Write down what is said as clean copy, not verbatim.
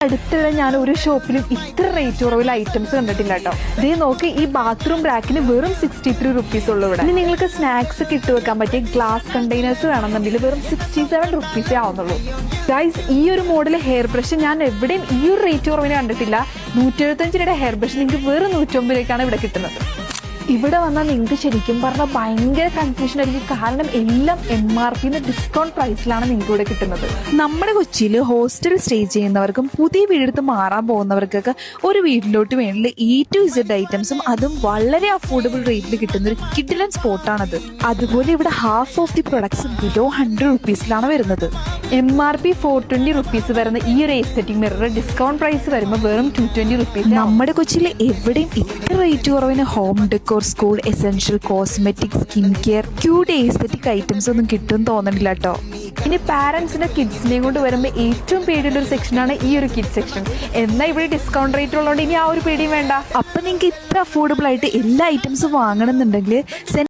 അടുത്തിടെ ഞാൻ ഒരു ഷോപ്പിലും ഇത്ര റേറ്റ് കുറവിൽ ഐറ്റംസ് കണ്ടിട്ടില്ല കേട്ടോ. ഇതേ നോക്കി, ഈ ബാത്റൂം റാക്കിന് വെറും 63 റുപ്പീസ് ഉള്ളൂ ഇവിടെ. ഇനി നിങ്ങൾക്ക് സ്നാക്സ് ഒക്കെ ഇട്ട് വെക്കാൻ പറ്റിയ ഗ്ലാസ് കണ്ടെയ്നേഴ്സ് വേണമെന്നുണ്ടെങ്കിൽ വെറും 67 റുപ്പീസേ ആവുന്നുള്ളൂ. ഗൈസ്, ഈ ഒരു മോഡൽ ഹെയർ ബ്രഷ് ഞാൻ എവിടെയും ഈ ഒരു റേറ്റ് കുറവിന് കണ്ടിട്ടില്ല. 175 രൂപയുടെ ഹെയർ ബ്രഷ് നിങ്ങൾക്ക് വെറും 109 ഇവിടെ കിട്ടുന്നത്. ഇവിടെ വന്നാൽ നിങ്ങൾക്ക് ശരിക്കും പറഞ്ഞാൽ ഭയങ്കര കൺഫ്യൂഷൻ ആയിരിക്കും. കാരണം എല്ലാം MRP ഡിസ്കൗണ്ട് പ്രൈസിലാണ് നിങ്ങൾക്ക് ഇവിടെ കിട്ടുന്നത്. നമ്മുടെ കൊച്ചിയിൽ ഹോസ്റ്റൽ സ്റ്റേ ചെയ്യുന്നവർക്കും പുതിയ വീടെടുത്ത് മാറാൻ പോകുന്നവർക്കൊക്കെ ഒരു വീട്ടിലോട്ട് വേണ്ടി A to Z ഐറ്റംസും അതും വളരെ അഫോർഡബിൾ റേറ്റിൽ കിട്ടുന്ന ഒരു കിഡിലൻ സ്പോട്ടാണത്. അതുപോലെ ഇവിടെ half of the products below 100 റുപ്പീസിലാണ് വരുന്നത്. MRP 420 റുപ്പീസ് വരുന്ന ഈ ഒരു എസ്തെറ്റിക് മിറർ ഡിസ്കൗണ്ട് പ്രൈസ് വരുമ്പോൾ വെറും 220 റുപ്പീസ്. നമ്മുടെ കൊച്ചിയിൽ എവിടെയും ഇത്ര റേറ്റ് കുറവിന് home decor, school essential, cosmetic, skin care, cute aesthetic items ഒന്നും കിട്ടും തോന്നുന്നില്ല കേട്ടോ. ഇനി പാരന്റ്സിന്റെ കിഡ്സിനെയും കൊണ്ട് വരുമ്പോൾ ഏറ്റവും പേടിയുള്ള ഒരു സെക്ഷനാണ് ഈ ഒരു കിഡ് സെക്ഷൻ. എന്നാൽ ഇവിടെ ഡിസ്കൗണ്ട് റേറ്റ് ഉള്ളതുകൊണ്ട് ഇനി ആ ഒരു പേടിയും വേണ്ട. അപ്പൊ നിങ്ങൾക്ക് ഇത്ര അഫോർഡബിൾ ആയിട്ട് എല്ലാ ഐറ്റംസും വാങ്ങണമെന്നുണ്ടെങ്കിൽ